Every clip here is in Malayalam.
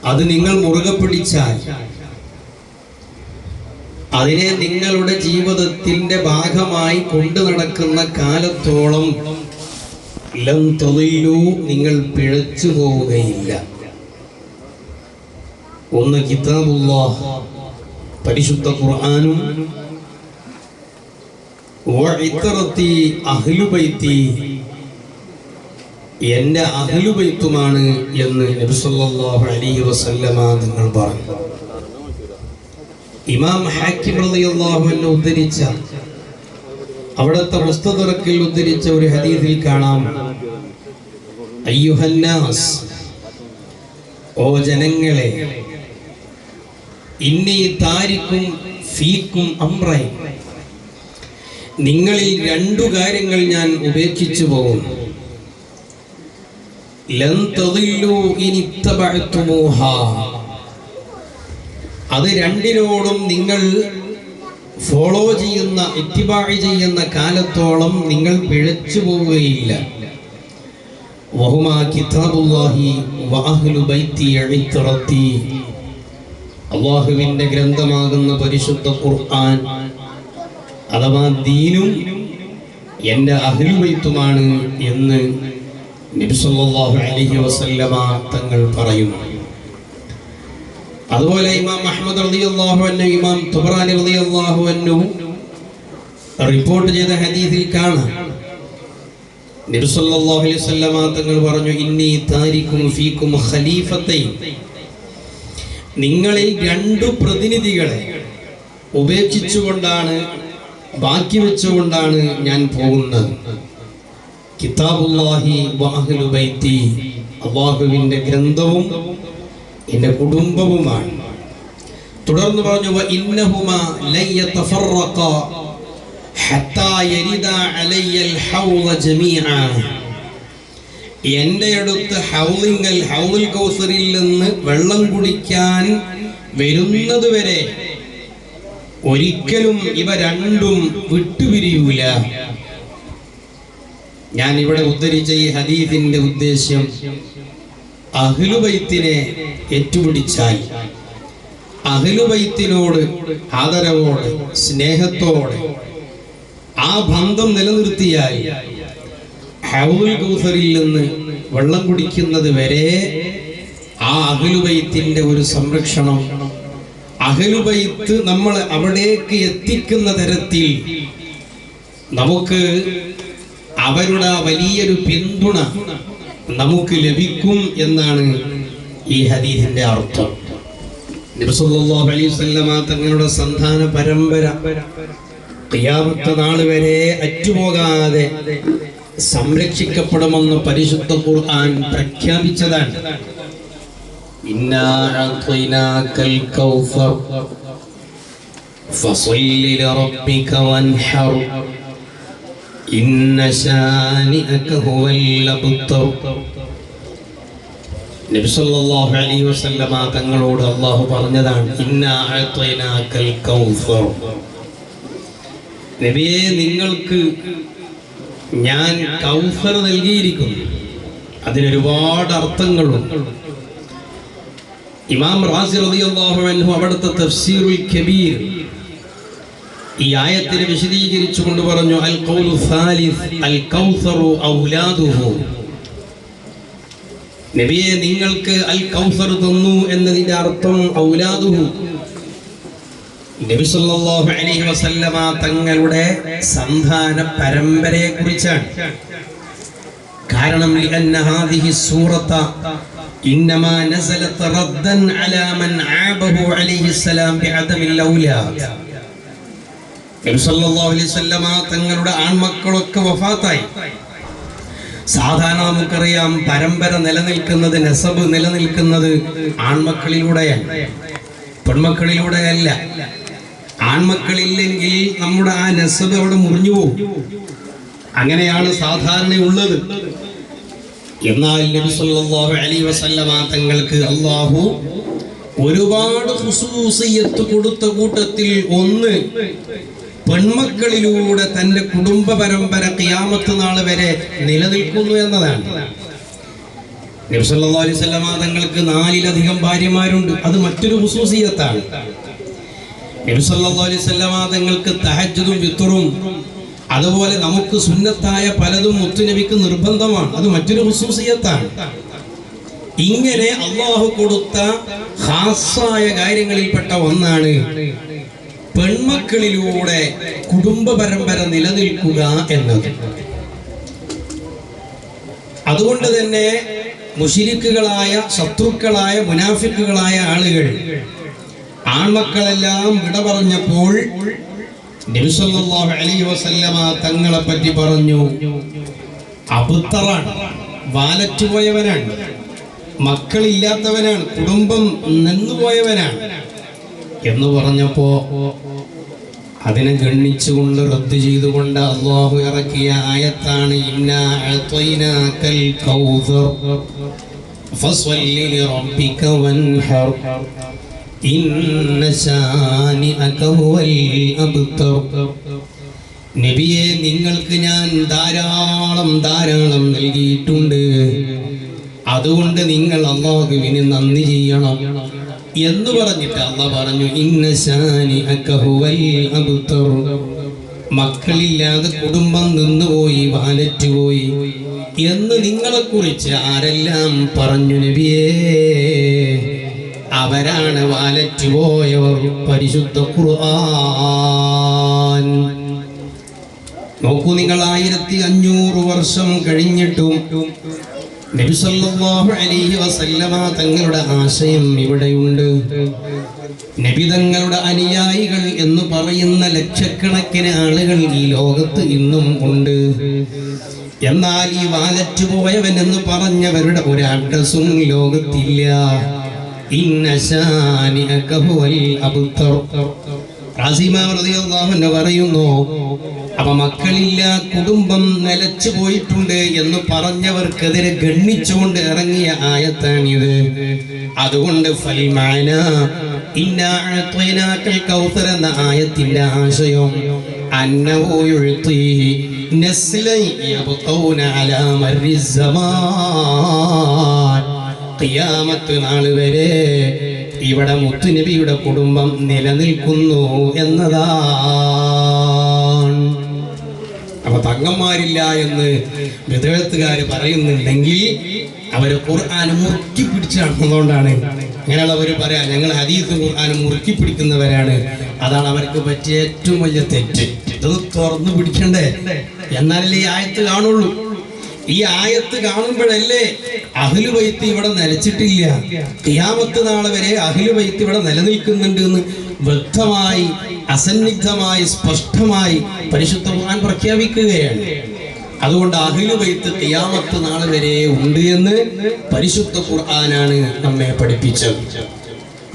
അത് നിങ്ങൾ മുറുകെ പിടിച്ചാൽ, അതിനെ നിങ്ങളുടെ ജീവിതത്തിന്റെ ഭാഗമായി കൊണ്ടു നടക്കുന്ന കാലത്തോളം ലൻ തളില്ലു, നിങ്ങൾ പിഴച്ചു പോവുകയില്ല. ഒന്ന് കിതാബുല്ലാഹ്, പരിശുദ്ധ ഖുർആനും, വഇത്രത്തി അഹ്ലുബൈത്തി, എൻ്റെ അഹ്ലുബൈത്തുമാണ് എന്ന് നബി സല്ലല്ലാഹു അലൈഹി വസല്ലമ തങ്ങൾ പറഞ്ഞു. ഇമാം ഹാക്കിം റളിയല്ലാഹു അൻഹു ഉദ്ധരിച്ച, അവിടുത്തെ മുസ്തദറക്കിൽ ഉദ്ധരിച്ച ഒരു ഹദീസിൽ കാണാം, അയ്യുഹന്നാസ്, ഓ ജനങ്ങളെ, ഇന്നി താരിക്കും ഫീക്കും അംറൈൻ, നിങ്ങളിൽ രണ്ടു കാര്യങ്ങൾ ഞാൻ ഉപേക്ഷിച്ചു പോകും. ലൻ തദില്ലു ഇൻ ഇത്തബഅതുമൂഹാ, അത് രണ്ടിനോടും നിങ്ങൾ ഫോളോ ചെയ്യുന്ന, ഇത്തിബാഇ ചെയ്യുന്ന കാലത്തോളം നിങ്ങൾ പിഴച്ചു പോവുകയില്ല. വഹുമാ കിതാബുല്ലാഹി വഅഹ്ലു ബൈത്തി ഇത്രത്തി, അല്ലാഹുവിന്റെ ഗ്രന്ഥമാകുന്ന പരിശുദ്ധ ഖുർആൻ അഥവാ ദീനും എൻ്റെ അഹ്ലു ബൈത്തുമാണ് എന്ന് നബി സല്ലല്ലാഹു അലൈഹി വസല്ലമ തങ്ങൾ പറയുന്നു. അതുപോലെ ഇമാം അഹ്മദ് റളിയല്ലാഹു അൻഹു, ഇമാം തുബറാനി റളിയല്ലാഹു അൻഹു റിപ്പോർട്ട് ചെയ്ത ഹദീസിൽ കാണാം, നബി സല്ലല്ലാഹു അലൈഹി വസല്ലമ തങ്ങൾ പറഞ്ഞു, ഇന്നി താരിക്കും ഫീക്കും ഖലീഫത്തൈൻ, നിങ്ങളിൽ രണ്ടു പ്രതിനിധികളെ ഉപേക്ഷിച്ചുകൊണ്ടാണ്, ബാക്കി വെച്ചുകൊണ്ടാണ് ഞാൻ പോകുന്നത്. കിതാബുല്ലാഹി വഅഹ്ലു ബൈത്തി, അല്ലാഹുവിന്റെ ഗ്രന്ഥവും എൻ്റെ കുടുംബവുമാണ്. തുടർന്ന് പറഞ്ഞു, വഇന്നഹുമാ ലൻ യതഫറഖ ഹത്താ യരിദ അലയ്യൽ ഹൗള ജമീഅ, എൻ്റെ അടുത്ത് ഹൗളുൽ കൗസറിൽ നിന്ന് വെള്ളം കുടിക്കാൻ വരുന്നത് വരെ ഒരിക്കലും ഇവ രണ്ടും വിട്ടുപിരിയൂല. ഞാൻ ഇവിടെ ഉദ്ധരിച്ച ഈ ഹദീസിന്റെ ഉദ്ദേശ്യം, അഹ്ലുബൈത്തിനെ ഏറ്റുപിടിച്ചാൽ, അഹ്ലുബൈത്തിനോട് ആദരവോടെ സ്നേഹത്തോടെ ആ ബന്ധം നിലനിർത്തിയാൽ ഹൗളുൽ കൗസറിൽ നിന്ന് വെള്ളം കുടിക്കുന്നത് വരെ ആ അഹ്ലുബൈത്തിന്റെ ഒരു സംരക്ഷണം, അഹ്ലുബൈത്ത് നമ്മൾ അവിടേക്ക് എത്തിക്കുന്ന തരത്തിൽ നമുക്ക് അവരുടെ വലിയൊരു പിന്തുണ നമുക്ക് ലഭിക്കും എന്നാണ് ഈ ഹദീസിന്റെ അർത്ഥം. നബി സല്ലല്ലാഹു അലൈഹി വസല്ലമ തങ്ങളുടെ സന്താന പരമ്പര ഖിയാമത്ത് നാൾ വരെ അറ്റുപോകാതെ സംരക്ഷിക്കപ്പെടുമെന്ന് പരിശുദ്ധ ഖുർആൻ പ്രഖ്യാപിച്ചതാണ്. ഇന്നാ അഅ്തൈനാകൽ കൗസർ ഫസല്ലി ലിറബ്ബിക വൻഹർ ഇന്ന ശാനിഅക ഹുവൽ അബ്തർ. നബി സല്ലല്ലാഹു അലൈഹി വസല്ലമ തങ്ങളോട് അല്ലാഹു പറഞ്ഞതാണ്, ഇന്നാ അഅ്തൈനാകൽ കൗസർ, നബിയെ നിങ്ങൾക്ക് ഞാൻ കൗസർ നൽകിയിരിക്കുന്നു. അതിനൊരുപാട് അർത്ഥങ്ങളുണ്ട്. ഇമാം റാസി റളിയല്ലാഹു അൻഹു അവിടുത്തെ തഫ്സീറുൽ കബീർ ഈ ആയത്തിനെ വിശദീകരിച്ചുകൊണ്ട് പറഞ്ഞു, അൽ ഖൗലു സാലിസ് അൽ കൗസറു ഔലാദുഹു, നബിയെ നിങ്ങൾക്ക് അൽ കൗസർ തന്നു എന്നതിന്റെ അർത്ഥം ഔലാദുഹു, നബി സല്ലല്ലാഹു അലൈഹി വസല്ലമ തങ്ങളുടെ സന്താന പരമ്പരയെ കുറിച്ചാണ്. കാരണം ലിഅന്ന ഹാദിഹി സൂറത ഇന്നമാ നസലത് റദ്ദൻ അലാ മൻ ആബഹു അലൈഹി സലാം ബിഅദമിൽ ഔലാദ്. നബി സല്ലല്ലാഹു അലൈഹി വസല്ലമ തങ്ങളുടെ ആൺമക്കളൊക്കെ വഫാത്തായി. സാധാരണ നമുക്കറിയാം പരമ്പര നിലനിൽക്കുന്നത്, നസബ് നിലനിൽക്കുന്നത് ആൺമക്കളിലൂടെയാണ്, പെൺമക്കളിലൂടെയല്ല. ആൺമക്കളില്ലെങ്കിൽ നമ്മുടെ ആ നസബ് അവിടെ മുറിഞ്ഞു പോകും. അങ്ങനെയാണ് സാധാരണയുള്ളത്. എന്നാൽ നബി സല്ലല്ലാഹു അലൈഹി വസല്ലമ തങ്ങൾക്ക് അല്ലാഹു ഒരുപാട് ഖുസൂസിയത്ത് കൊടുത്ത കൂട്ടത്തിൽ ഒന്ന് പെൺമക്കളിലൂടെ തന്റെ കുടുംബ പരമ്പര ഖിയാമത്ത് നാൾ വരെ നിലനിൽക്കുന്നു എന്നതാണ്. നബി സല്ലല്ലാഹു അലൈഹി വസല്ലമ തങ്ങൾക്ക് 4-ലധികം ഭാര്യമാരുണ്ട്. അത് മറ്റൊരു ഖുസൂസിയത്താണ്. നബി സല്ലല്ലാഹു അലൈഹി വസല്ലമ തങ്ങൾക്ക് തഹജ്ജുദും വിത്റും അതുപോലെ നമുക്ക് സുന്നത്തായ പലതും മുത്തുനബിക്ക് നിർബന്ധമാണ്. അത് മറ്റൊരു ഖുസൂസിയത്താണ്. ഇങ്ങനെ അള്ളാഹു കൊടുത്ത ഖാസായ കാര്യങ്ങളിൽപ്പെട്ട ഒന്നാണ് പെൺമക്കളിലൂടെ കുടുംബ പരമ്പര നിലനിൽക്കുക എന്നത്. അതുകൊണ്ട് തന്നെ മുശ്രിക്കുകളായ, ശത്രുക്കളായ, മുനാഫിക്കുകളായ ആളുകൾ ആൺമക്കളെല്ലാം വിട പറഞ്ഞപ്പോൾ നബി സല്ലല്ലാഹു അലൈഹി വസല്ലമ തങ്ങളെ പറ്റി പറഞ്ഞു, അബുത്തറാണ്, വാലറ്റുപോയവനാണ്, മക്കളില്ലാത്തവനാണ്, കുടുംബം നിന്നുപോയവനാണ് എന്ന് പറഞ്ഞപ്പോ അതിനെ ഗണ്ണിച്ചുകൊണ്ട് റദ്ദ് ചെയ്തുകൊണ്ട് അല്ലാഹു ഇറക്കിയ ആയത്താണ് ഇന്നാ അഅ്തൈനാകൽ കൗസർ ഫസ്വല്ലി ലിറബ്ബിക വൻഹർ ഇന്ന ശാനിഅക ഹുവൽ അബ്തർ. നബിയെ, നിങ്ങൾക്ക് ഞാൻ ധാരാളം നൽകിയിട്ടുണ്ട്. അതുകൊണ്ട് നിങ്ങൾ അല്ലാഹുവിന് നന്ദി ചെയ്യണം എന്ന് പറഞ്ഞിട്ട് അല്ലാഹു പറഞ്ഞു ഇന്ന ശാനിഅക ഹുവൽ അബ്തർ. മക്കളില്ലാതെ കുടുംബം നിന്നുപോയി, വാലറ്റുപോയി എന്ന് നിങ്ങളെക്കുറിച്ച് ആരെല്ലാം പറഞ്ഞു നബിയേ, അവരാണ് വാലറ്റുപോയവർ. പരിശുദ്ധ ഖുർആൻ നോക്കൂ, നിങ്ങൾ 1500 വർഷം കഴിഞ്ഞിട്ടും നബി സല്ലല്ലാഹു അലൈഹി വസല്ലമ തങ്ങളുടെ ആശയം ഇവിടെയുണ്ട്. നബി തങ്ങളുടെ അനുയായികൾ എന്ന് പറയുന്ന ലക്ഷക്കണക്കിന് ആളുകൾ ഈ ലോകത്ത് ഇന്നും ഉണ്ട്. എന്നാൽ ഈ വാലറ്റ് പോയവൻ എന്ന് പറഞ്ഞവരുടെ ഒരു അഡ്രസ്സും ലോകത്തില്ല. ഇന്ന ശാനിഅക ഹുവൽ അബ്തർ. പറയുന്നു, അപ്പൊ മക്കളില്ല, കുടുംബം നിലച്ചു പോയിട്ടുണ്ട് എന്ന് പറഞ്ഞവർക്കെതിരെ ഗണ്ണിച്ചുകൊണ്ട് ഇറങ്ങിയ ആയത്താണിത്. അതുകൊണ്ട് എന്ന ആയത്തിന്റെ ആശയം ഖിയാമത്ത് നാൾ വരെ ഇവിടെ മുത്തുനബിയുടെ കുടുംബം നിലനിൽക്കുന്നു എന്നതാണ്. അപ്പൊ തങ്ങന്മാരില്ല എന്ന് വിദഗ്ധക്കാർ പറയുന്നുണ്ടെങ്കിൽ അവര് ഖുർആൻ മുറുക്കി പിടിച്ച് നടന്നതുകൊണ്ടാണ്. അങ്ങനെയുള്ളവർ പറയാം ഞങ്ങൾ ഹദീസ് ഖുർആൻ മുറുക്കി പിടിക്കുന്നവരാണ്. അതാണ് അവർക്ക് പറ്റിയ ഏറ്റവും വലിയ തെറ്റ്. ഇതൊന്ന് തുറന്നു പിടിക്കണ്ടേ, എന്നാലല്ലേ ഈ ആയത്ത് കാണുള്ളൂ. ഈ ആയത്ത് കാണുമ്പോഴല്ലേ അഹ്ലു ബൈത്ത് ഇവിടെ നിലച്ചിട്ടില്ല, ഖിയാമത്ത് നാൾ വരെ അഹ്ലു ബൈത്ത് ഇവിടെ നിലനിൽക്കുന്നുണ്ട് എന്ന് വ്യക്തമായി, അസന്നിഗ്ധമായി, സ്പഷ്ടമായി പരിശുദ്ധ ഖുർആൻ പ്രഖ്യാപിക്കുകയാണ്. അതുകൊണ്ട് അഹ്ലു ബൈത്ത് ഖിയാമത്ത് നാൾ വരെ ഉണ്ട് എന്ന് പരിശുദ്ധ ഖുർആനാണ് നമ്മെ പഠിപ്പിച്ചത്.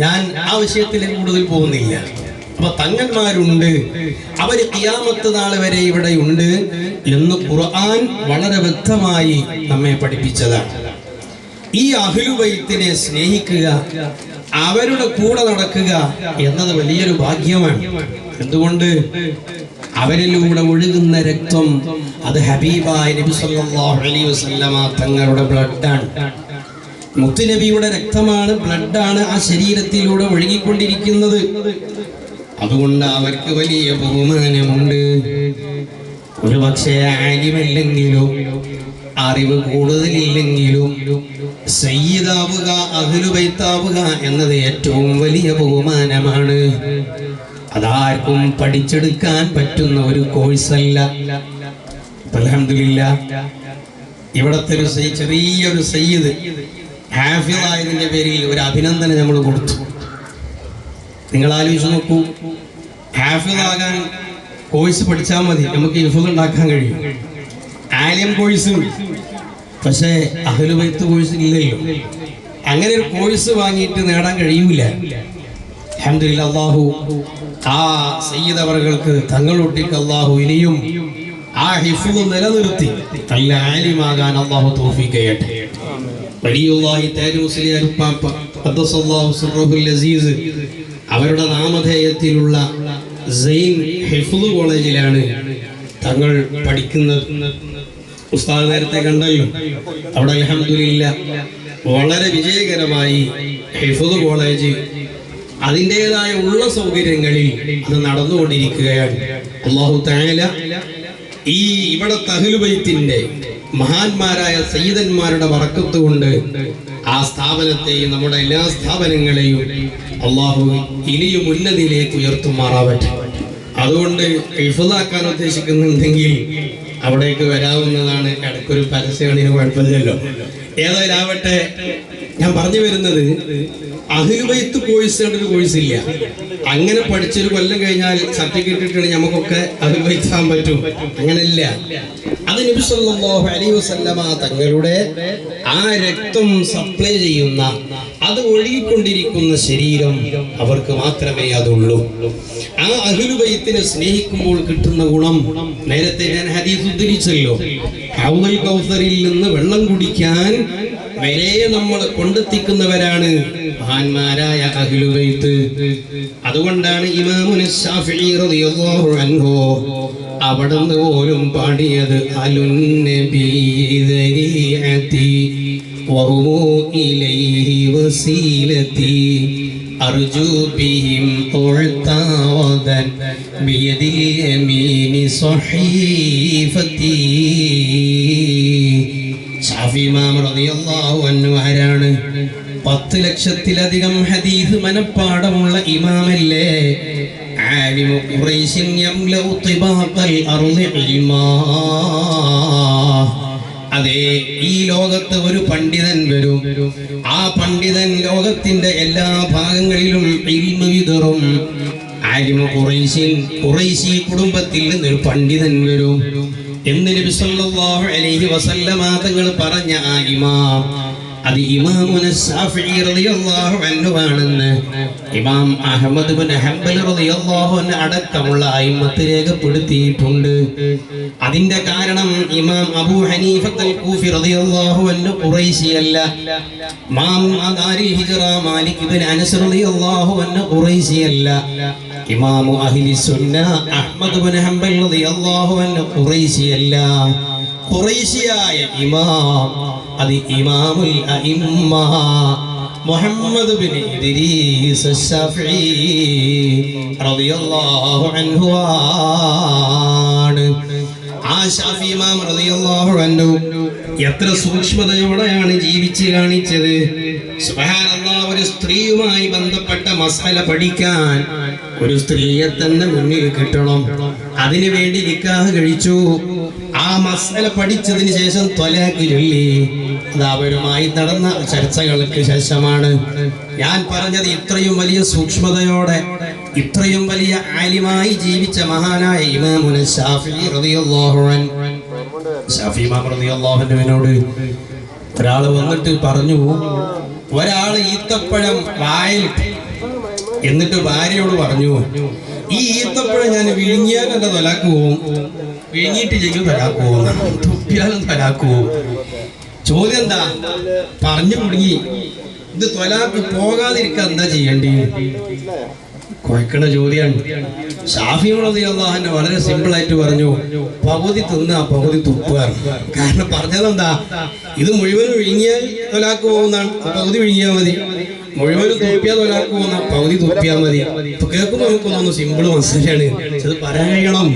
ഞാൻ ആ വിഷയത്തിലേക്ക് കൂടുതൽ പോകുന്നില്ല. അപ്പൊ തങ്ങന്മാരുണ്ട്, അവര് ഖിയാമത്ത് നാൾ വരെ ഇവിടെ ഉണ്ട് എന്ന് ഖുർആൻ വളരെ വ്യക്തമായി നമ്മെ പഠിപ്പിച്ചതാണ്. ഈ അഹ്ലു ബൈത്തിനെ സ്നേഹിക്കുക, അവരുടെ കൂടെ നടക്കുക എന്നത് വലിയൊരു ഭാഗ്യമാണ്. എന്തുകൊണ്ട്? അവരിലൂടെ ഒഴുകുന്ന രക്തം അത് ഹബീബായ നബി സല്ലല്ലാഹു അലൈഹി വസല്ലമ തങ്ങളുടെ ബ്ലഡാണ്. മുത്തുനബിയുടെ രക്തമാണ്, ബ്ലഡാണ് ആ ശരീരത്തിലൂടെ ഒഴുകിക്കൊണ്ടിരിക്കുന്നത്. അതുകൊണ്ട് അവർക്ക് വലിയ ബഹുമാനമുണ്ട്. ഒരു പക്ഷേ ആലിമല്ലെങ്കിലും അറിവ് കൂടുതലില്ലെങ്കിലും സയ്യിദാവുക, അഹ്ലു ബൈത്താവുക എന്നത് ഏറ്റവും വലിയ ബഹുമാനമാണ്. അതാർക്കും പഠിച്ചെടുക്കാൻ പറ്റുന്ന ഒരു കോഴ്സല്ല. അൽഹംദുലില്ലാഹ് ഇവിടത്തെ ഒരു ചെറിയൊരു സയ്യിദ് ഹാഫിളായതിന്റെ പേരിൽ ഒരു അഭിനന്ദനം നമ്മൾ കൊടുത്തു. നിങ്ങൾ ആലോചിച്ച് നോക്കൂ, ഹാഫിളാകാൻ കോഴ്സ് പഠിച്ചാൽ മതി, നമുക്ക് ഹിഫ്ള് ഉണ്ടാക്കാൻ കഴിയും. ആലിം കോഴ്സ്, പക്ഷേ അഹ്ലു ബൈത്ത് കോഴ്സ് ഇല്ലല്ലോ. അങ്ങനെ ഒരു കോഴ്സ് വാങ്ങിയിട്ട് നേടാൻ കഴിയൂല. അൽഹംദുലില്ലാഹ് അല്ലാഹു ആ സയ്യിദ് അവർക്ക് തങ്ങളുട്ടിക്ക് അല്ലാഹു ഇനിയും ആ ഹിഫ്ള് നിലനിർത്തി നല്ല ആലിമാകാൻ അല്ലാഹു തൗഫീഖ് ചെയ്യട്ടെ. വലിയുള്ളാഹി താജ് മുസ്ലിയാർ ഉപ്പാപ്പ ഖദ്ദസല്ലാഹു സിർറഹുൽ അസീസ് അവരുടെ നാമധേയത്തിലുള്ള സൈൻ ഹിഫ്ള് കോളേജിലാണ് തങ്ങൾ പഠിക്കുന്നത്. ഉസ്താദ് നേരത്തെ കണ്ടല്ലോ. അവിടെ അൽഹംദുലില്ലാഹ് വളരെ വിജയകരമായി ഹിഫ്ദ് കോളേജ് അതിൻ്റെതായ ഉള്ള സൗകര്യങ്ങളിൽ അത് നടന്നുകൊണ്ടിരിക്കുകയാണ്. അല്ലാഹു തആല ഈ ഇവിടെ അഹ്ലുൽ ബൈത്തിന്റെ മഹാന്മാരായ സയ്യിദന്മാരുടെ ബറക്കത്ത് കൊണ്ട് ആ സ്ഥാപനത്തെയും നമ്മുടെ എല്ലാ സ്ഥാപനങ്ങളെയും അല്ലാഹു ഇനിയും ഉന്നതിയിലേക്ക് ഉയർത്തുമാറാവട്ടെ. അതുകൊണ്ട് ഹിഫ്ളാക്കാൻ ഉദ്ദേശിക്കുന്നുണ്ടെങ്കിൽ അവിടേക്ക് വരാവുന്നതാണ്. ഇടയ്ക്കൊരു പരസ്യമാണിന് കുഴപ്പമില്ലല്ലോ. ഏതായാലും ആവട്ടെ, ഞാൻ പറഞ്ഞു വരുന്നത് അഹ്ലുൽ ബൈത്ത് കോഴ്സ് ഒരു കോഴ്സ് ഇല്ല. അങ്ങനെ പഠിച്ചൊരു കൊല്ലം കഴിഞ്ഞാൽ സർട്ടിഫിക്കറ്റ് കിട്ടണ നമുക്കൊക്കെ അഹ്ലുൽ ബൈത്ത് ആവാൻ പറ്റും. അങ്ങനെയല്ല. അത് നബി സല്ലല്ലാഹു അലൈഹി വസല്ലമ തങ്ങളുടെ ആ രക്തം സപ്ലൈ ചെയ്യുന്ന, അത് ഒഴുകിക്കൊണ്ടിരിക്കുന്ന ശരീരം അവർക്ക് മാത്രമേ അതുള്ളൂ. ആ അഹ്ലുൽ ബൈത്തിനെ സ്നേഹിക്കുമ്പോൾ കിട്ടുന്ന ഗുണം നേരത്തെ ഞാൻ ഹദീസ് ഉദ്ധരിച്ചല്ലോ. ഹൗദുൽ കൗസറിൽ നിന്ന് വെള്ളം കുടിക്കാൻ വരെ നമ്മളെ കൊണ്ടെത്തിക്കുന്നവരാണ് മഹാന്മാരായ അഹ്ലുൽ ബൈത്ത്. അതുകൊണ്ടാണ് ഇമാമുന ശാഫിഈ റളിയല്ലാഹു അൻഹു അവിടുന്ന് പോലും പാടിയത് അലുന്നബി ദരീഅതി വഹു ഇലൈഹി വസീലതി അർജു ബിഹിം ഉൽതാവദൻ ബിയദിൽ യമീനി സ്വഹീഫതി. ശാഫി ഇമാം റളിയല്ലാഹു അൻഹു ആരാണ്? 10 ലക്ഷത്തിലധികം ഹദീസ് മനപ്പാഠമുള്ള ഇമാമല്ലേ? ആലിമു ഖുറൈശിൻ യംലഉ തിബാഖൽ അർളി ഇൽമാ. അതെ, ഈ ലോകത്ത് ഒരു പണ്ഡിതൻ വരും. ആ പണ്ഡിതൻ ലോകത്തിന്റെ എല്ലാ ഭാഗങ്ങളിലും ഇൽമു വിതറും. ആലിമു ഖുറൈശിൻ, ഖുറൈശി കുടുംബത്തിൽ നിന്നൊരു പണ്ഡിതൻ വരും എന്ന് നബി സല്ലല്ലാഹു അലൈഹി വസല്ലമ തങ്ങൾ പറഞ്ഞ ആ ഇമാം, അത് ഇമാമുന ശാഫിഈ റളിയല്ലാഹു അൻഹു ആണെന്ന് ഇമാം അഹ്മദ് ഇബ്നു ഹംബൽ റളിയല്ലാഹു അൻഹു അടക്കമുള്ള അയിമ്മത്ത് രേഖപ്പെടുത്തിയിട്ടുണ്ട്. അതിന്റെ കാരണം ഇമാം അബൂ ഹനീഫത്തുൽ കൂഫി റളിയല്ലാഹു അൻഹു ഖുറൈശിയല്ല. ഇമാം ദാരിൽ ഹിജ്റ മാലിക് ഇബ്നു അനസ് റളിയല്ലാഹു അൻഹു ഖുറൈശിയല്ല. ഇമാം അഹ്ലി സുന്ന അഹ്മദ് ഇബ്നു ഹംബൽ റളിയല്ലാഹു അൻഹു ഖുറൈശിയല്ല. ഖുറൈശിയായ ഇമാം അത് ഇമാമുൽ അഇമ്മ മുഹമ്മദ് ഇബ്നു ഇദ്രീസ് അശ്ശാഫിഈ റളിയല്ലാഹു അൻഹു ആണ്. ആ ശാഫി ഇമാം റളിയല്ലാഹു അൻഹു എത്ര സൂക്ഷ്മതയോടെയാണ് ജീവിച്ച് കാണിച്ചത്. സുബ്ഹാനല്ലാഹ്, ഒരു സ്ത്രീയുമായി ബന്ധപ്പെട്ട മസല പഠിക്കാൻ ഒരു സ്ത്രീയെ തന്നെ മുന്നിൽ കിട്ടണം. അതിനു വേണ്ടി നിക്കാഹ് കഴിച്ചു. ആ മസല പഠിച്ചതിന് ശേഷം ത്വലാഖ് ചൊല്ലി. അത് അവരുമായി നടന്ന ചർച്ചകൾക്ക് ശേഷമാണ് ഞാൻ പറഞ്ഞത്. ഇത്രയും വലിയ സൂക്ഷ്മതയോടെ ഇത്രയും വലിയ ആലിമായി ജീവിച്ച മഹാനായ ഇമാമുന ശാഫിഈ റളിയല്ലാഹു അൻഹു, ശാഫി ഇമാം റളിയല്ലാഹു അൻഹുവിനോട് ഒരാൾ വന്നിട്ട് പറഞ്ഞു, ഒരാൾ ഈത്തപ്പഴം വായിൽ എന്നിട്ട് ഭാര്യയോട് പറഞ്ഞു, ഈ ഈത്തപ്പഴം ഞാൻ വിഴുങ്ങിയാൽ എന്റെ ത്വലാഖ് പോവും, വിഴുങ്ങിയിട്ട് ചെയ്യും ത്വലാഖ് പോവും, തുപ്പിയാലും ത്വലാഖ് പോവും. ചോദ്യം എന്താ? പറഞ്ഞു കുടുങ്ങി. ഇത് ത്വലാഖ് പോകാതിരിക്കാൻ എന്താ ചെയ്യേണ്ടി? കുഴക്കണ ചോദ്യമാണ്. ശാഫി റളിയല്ലാഹു അൻഹു വളരെ സിമ്പിൾ ആയിട്ട് പറഞ്ഞു, പകുതി തിന്നാ പകുതി തുപ്പുക. കാരണം പറഞ്ഞതെന്താ? ഇത് മുഴുവനും വിഴുങ്ങിയാൽ ത്വലാഖ് പോകുന്നതാണ്, പകുതി വിഴുങ്ങിയാൽ മതി. മുഴുവനും തുപ്പിയാൽ ത്വലാഖ് പോകുന്ന, പകുതി തുപ്പിയാൽ മതി. ഇപ്പൊ കേൾക്കുമ്പോൾ നമുക്കൊന്നു സിമ്പിൾ മനസ്സിലാണ്. അത് പറയാൻ കഴിയണം.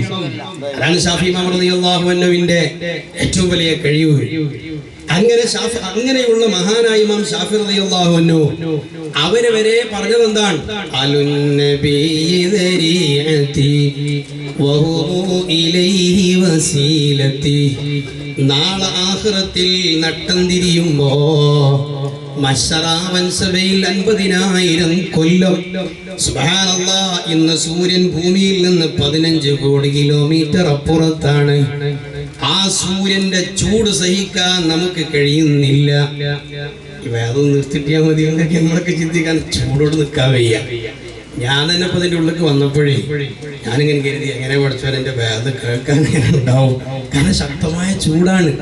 അതാണ് ശാഫി ഇമാം റളിയല്ലാഹു അൻഹുവിന്റെ ഏറ്റവും വലിയ കഴിവ്. അങ്ങനെയുള്ള മഹാനായ ഇമാം ശാഫി റളിയല്ലാഹു അൻഹു അവര് വരെ പറഞ്ഞത് എന്താണ്? അലുന്നബി ദരീഅതി വഹു ഇലൈഹി വസീലതി. നാളെ ആഖിറത്തിൽ നട്ടം തിരിയുമ്പോ മശ്ശറാവൻ സബയിൽ 50,000 കൊല്ലം. സുബ്ഹാനല്ലാഹ്, ഇന്ന് സൂര്യൻ ഭൂമിയിൽ നിന്ന് 15 കോടി കിലോമീറ്റർ അപ്പുറത്താണ്. ആ സൂര്യന്റെ ചൂട് സഹിക്കാൻ നമുക്ക് കഴിയുന്നില്ല. വേദം നിർത്തിട്ടിയാൽ മതി എന്നൊക്കെ നമ്മളൊക്കെ ചിന്തിക്കാൻ. ചൂടോട് നിൽക്കാൻ വയ്യ. ഞാൻ തന്നെ ഇപ്പൊ ഇതിന്റെ ഉള്ളിലേക്ക് വന്നപ്പോഴേ ഞാനിങ്ങനെ കരുതി, എങ്ങനെ പഠിച്ചാൽ എന്റെ വേദം കേൾക്കാൻ എങ്ങനെ ഉണ്ടാവും? കാരണം ശക്തമായ ചൂടാണ്.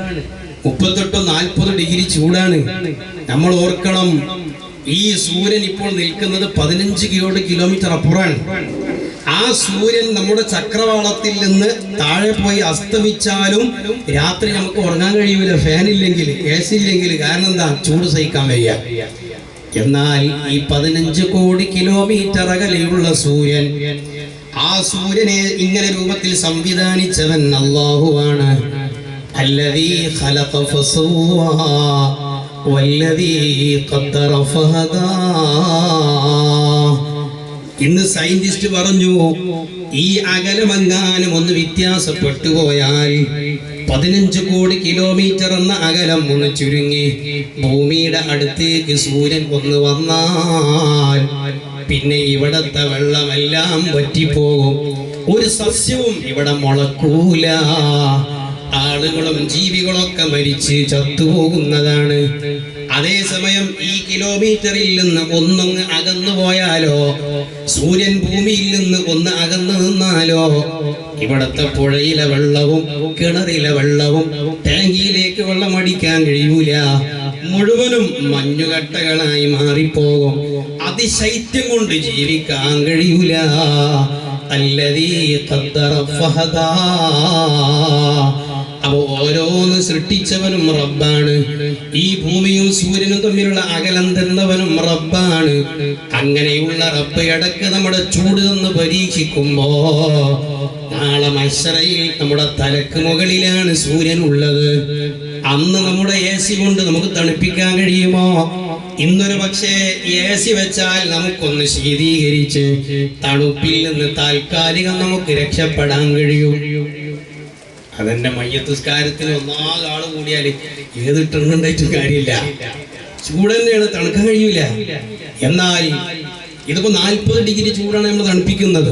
38-40 ഡിഗ്രി ചൂടാണ്. നമ്മൾ ഓർക്കണം, ഈ സൂര്യൻ ഇപ്പോൾ നിൽക്കുന്നത് 15 കിലോമീറ്റർ അപ്പുറമാണ്. ആ സൂര്യൻ നമ്മുടെ ചക്രവാളത്തിൽ നിന്ന് താഴെ പോയി അസ്തമിച്ചാലും രാത്രി നമുക്ക് ഉറങ്ങാൻ കഴിയൂല, ഫാനില്ലെങ്കിൽ, AC ഇല്ലെങ്കിൽ. കാരണം എന്താ? ചൂട് സഹിക്കാൻ വയ്യ. എന്നാൽ ഈ 15 കോടി കിലോമീറ്റർ അകലെയുള്ള സൂര്യൻ, ആ സൂര്യനെ ഇങ്ങനെ രൂപത്തിൽ സംവിധാനിച്ചവൻ അല്ലാഹുവാണ്. അല്ലദീ ഖലഖ ഫസവ്വാ വല്ലദീ ഖദ്ദറ ഫഹദാ. ഇന്ന് സയന്റിസ്റ്റ് പറഞ്ഞു, ഈ അകലമെങ്ങാനും ഒന്ന് വ്യത്യാസപ്പെട്ടു പോയാൽ 15 കോടി കിലോമീറ്റർ എന്ന അകലം ഒന്ന് ചുരുങ്ങി ഭൂമിയുടെ അടുത്തേക്ക് സൂര്യൻ ഒന്ന് വന്നാൽ പിന്നെ ഇവിടത്തെ വെള്ളമെല്ലാം വറ്റിപ്പോകും. ഒരു സസ്യവും ഇവിടെ മുളക്കൂല. ആളുകളും ജീവികളൊക്കെ മരിച്ച് ചത്തുപോകുന്നതാണ്. അതേസമയം ഈ കിലോമീറ്ററിൽ നിന്ന് ഒന്നൊന്ന് അകന്നു പോയാലോ, സൂര്യൻ ഭൂമിയിൽ നിന്ന് ഒന്ന് അകന്നു നിന്നാലോ, ഇവിടത്തെ പുഴയിലെ വെള്ളവും കിണറിലെ വെള്ളവും ടാങ്കിയിലേക്ക് വെള്ളം അടിക്കാൻ കഴിയൂല. മുഴുവനും മഞ്ഞുകട്ടകളായി മാറിപ്പോകും. അതിശൈത്യം കൊണ്ട് ജീവിക്കാൻ കഴിയൂല. അല്ലദീ ഖദ്ദറ ഫഹദാ. അപ്പൊ ഓരോന്ന് സൃഷ്ടിച്ചവനും റബ്ബാണ്. ഈ ഭൂമിയും സൂര്യനും തമ്മിലുള്ള അകലം തന്നവനും റബ്ബാണ്. അങ്ങനെയുള്ള റബ്ബ് ഇടക്ക് നമ്മുടെ ചൂട് തന്ന് പരീക്ഷിക്കുമ്പോ, നാളെ മഹ്ശറയിൽ നമ്മുടെ തലക്ക് മുകളിലാണ് സൂര്യൻ ഉള്ളത്. അന്ന് നമ്മുടെ AC കൊണ്ട് നമുക്ക് തണുപ്പിക്കാൻ കഴിയുമോ? ഇന്നൊരു പക്ഷേ AC വെച്ചാൽ നമുക്കൊന്ന് ശീതീകരിച്ച് തണുപ്പിൽ നിന്ന് താൽക്കാലികം നമുക്ക് രക്ഷപ്പെടാൻ കഴിയും. അതെന്റെ മയ്യത്തുസ്കാരത്തിന് ഒന്നാള് കൂടിയാൽ ഏത് ഇട്ടുണ്ടായിട്ടും കാര്യമില്ല. ചൂട് തന്നെയാണ്, തണുക്കാൻ കഴിയൂല. എന്നാൽ ഇതിപ്പോ 40 ഡിഗ്രി ചൂടാണ് നമ്മൾ തണുപ്പിക്കുന്നത്.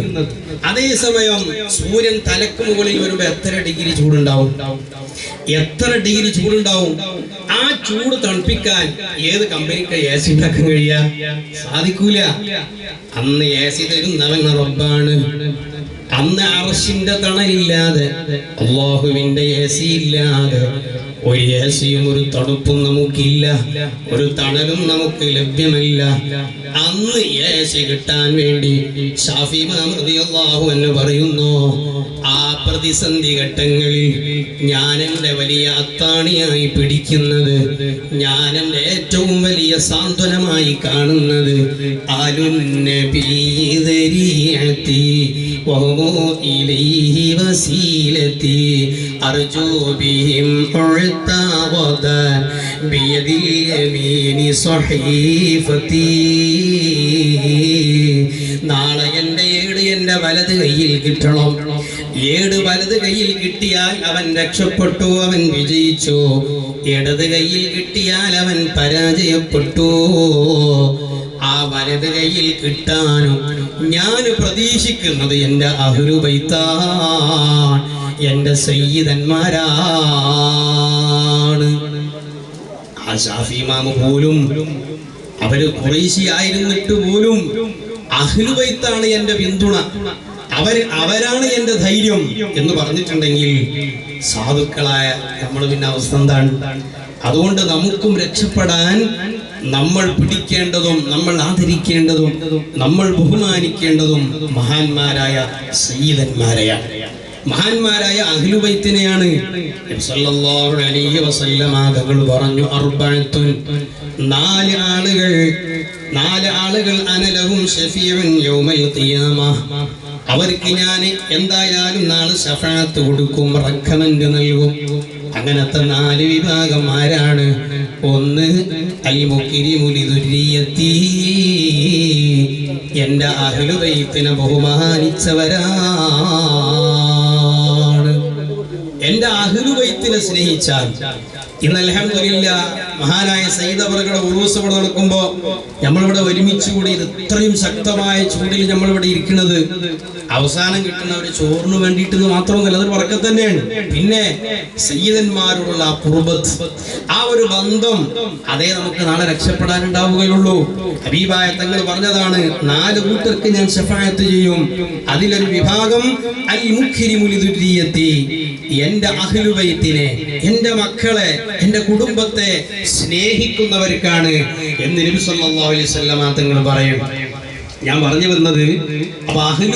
അതേസമയം സൂര്യൻ തലക്ക് മുകളിൽ വരുമ്പോ എത്ര ഡിഗ്രി ചൂടുണ്ടാവും? എത്ര ഡിഗ്രി ചൂടുണ്ടാവും? ആ ചൂട് തണുപ്പിക്കാൻ ഏത് കമ്പനിക്ക് AC ഉണ്ടാക്കാൻ കഴിയാ? സാധിക്കൂല. അന്ന് AC തരുന്നവൻ റബ്ബാണ്. അന്ന് അർശിന്റെ തണലില്ലാതെ, അല്ലാഹുവിന്റെ AC ഇല്ലാതെ ഒരു AC-യും ഒരു തണുപ്പും നമുക്കില്ല, ഒരു തണലും നമുക്ക് ലഭ്യമല്ല. അന്ന് AC കിട്ടാൻ വേണ്ടി ശാഫി ഇമാം റളിയല്ലാഹു അൻഹു പറയുന്നു, ആ പ്രതിസന്ധി ഘട്ടങ്ങളിൽ ഞാൻ എൻ്റെ വലിയ അത്താണിയായി പിടിക്കുന്നത്, ഞാൻ എൻ്റെ ഏറ്റവും വലിയ സാന്ത്വനമായി കാണുന്നത് ആലുൻ നബി ദരീഅതി വഹു ഇലൈഹി വസീലതി അർജു ബിഹിം ഉഅ്തവദൻ ബിയദിൽ യമീനി സ്വഹീഫതി. നാളെ എൻ്റെ ഏട് എൻ്റെ വലത് കയ്യിൽ കിട്ടണം. ഏട് വലത് കയ്യിൽ കിട്ടിയാൽ അവൻ രക്ഷപ്പെട്ടു, അവൻ വിജയിച്ചു. ഇടത് കയ്യിൽ കിട്ടിയാൽ അവൻ പരാജയപ്പെട്ടു. ആ വലത് കയ്യിൽ കിട്ടാനും ഞാൻ പ്രതീക്ഷിക്കുന്നത് എൻ്റെ അഹ്ലു ബൈത്താണ്, എൻ്റെ സയ്യിദന്മാരാണ്. ആ ശാഫി ഇമാം പോലും, അവര് ഖുറൈശി ആയിരുന്നിട്ട് പോലും അഹ്ലു ബൈത്താണ് എൻ്റെ പിന്തുണ, അവരാണ് എൻ്റെ ധൈര്യം എന്ന് പറഞ്ഞിട്ടുണ്ടെങ്കിൽ സാധുക്കളായ നമ്മൾ പിന്നെ അവസ്ഥ എന്താണ്? അതുകൊണ്ട് നമുക്കും രക്ഷപ്പെടാൻ നമ്മൾ പിടിക്കേണ്ടതും നമ്മൾ ആദരിക്കേണ്ടതും നമ്മൾ ബഹുമാനിക്കേണ്ടതും മഹാന്മാരായ സയ്യിദന്മാരെയാണ്, മഹാന്മാരായ അഹ്ലു ബൈത്തിനെയാണ്. നബി സല്ലല്ലാഹു അലൈഹി വസല്ലം തങ്ങൾ പറഞ്ഞു, അർബഅത്തുൻ, നാല് ആളുകൾ അനലഹും ഷഫീഉൻ യൗമൽ ഖിയാമ, അവർക്ക് ഞാൻ എന്തായാലും നാളെ ശഫാഅത്ത് കൊടുക്കും, റെക്കമെൻഡ് നൽകും. അങ്ങനത്തെ 4 വിഭാഗം ആരാണ്? ഒന്ന് അൽ മുക്രിമു ലിദുരിയത്തി, എൻ്റെ അഹ്ലു ബൈത്തിനെ ബഹുമാനിച്ചവരാണ്. എൻ്റെ അഹ്ലു ബൈത്തിനെ സ്നേഹിച്ചാൽ, ഇന്ന് അൽഹംദുലില്ലാ മഹാനായ സയ്യിദ് അവറുകളുടെ ഉറൂസ് ഇവിടെ നടക്കുമ്പോ നമ്മളിവിടെ ഒരുമിച്ച് കൂടി ഇത്രയും ശക്തമായ ചൂടിൽ നമ്മളിവിടെ ഇരിക്കുന്നത് അവസാനം കിട്ടുന്ന ഒരു ചോറിന് വേണ്ടിയിട്ട് മാത്രമൊന്നുമല്ല, അതൊരു ബർക്കത്ത് തന്നെയാണ്. പിന്നെ സയ്യിദന്മാരോടുള്ള ആ ഖുർബത്ത്, ആ ഒരു ബന്ധം, അതേ നമുക്ക് നാളെ രക്ഷപ്പെടാനുണ്ടാവുകയുള്ളൂ. ഹബീബായ തങ്ങൾ പറഞ്ഞതാണ്, 4 കൂട്ടർക്ക് ഞാൻ ശഫാഅത്ത് ചെയ്യും. അതിലൊരു വിഭാഗം അൽ മുക്രിമു ലിദുരിയത്തി, എൻ്റെ അഹ്ലു ബൈത്തിനെ, എൻ്റെ മക്കളെ, എൻ്റെ കുടുംബത്തെ സ്നേഹിക്കുന്നവർക്കാണ് എന്ന് നബി സല്ലല്ലാഹു അലൈഹി വസല്ലം തങ്ങൾ പറയും. ഞാൻ പറഞ്ഞു വന്നത്, അപ്പൊ അഹ്ലു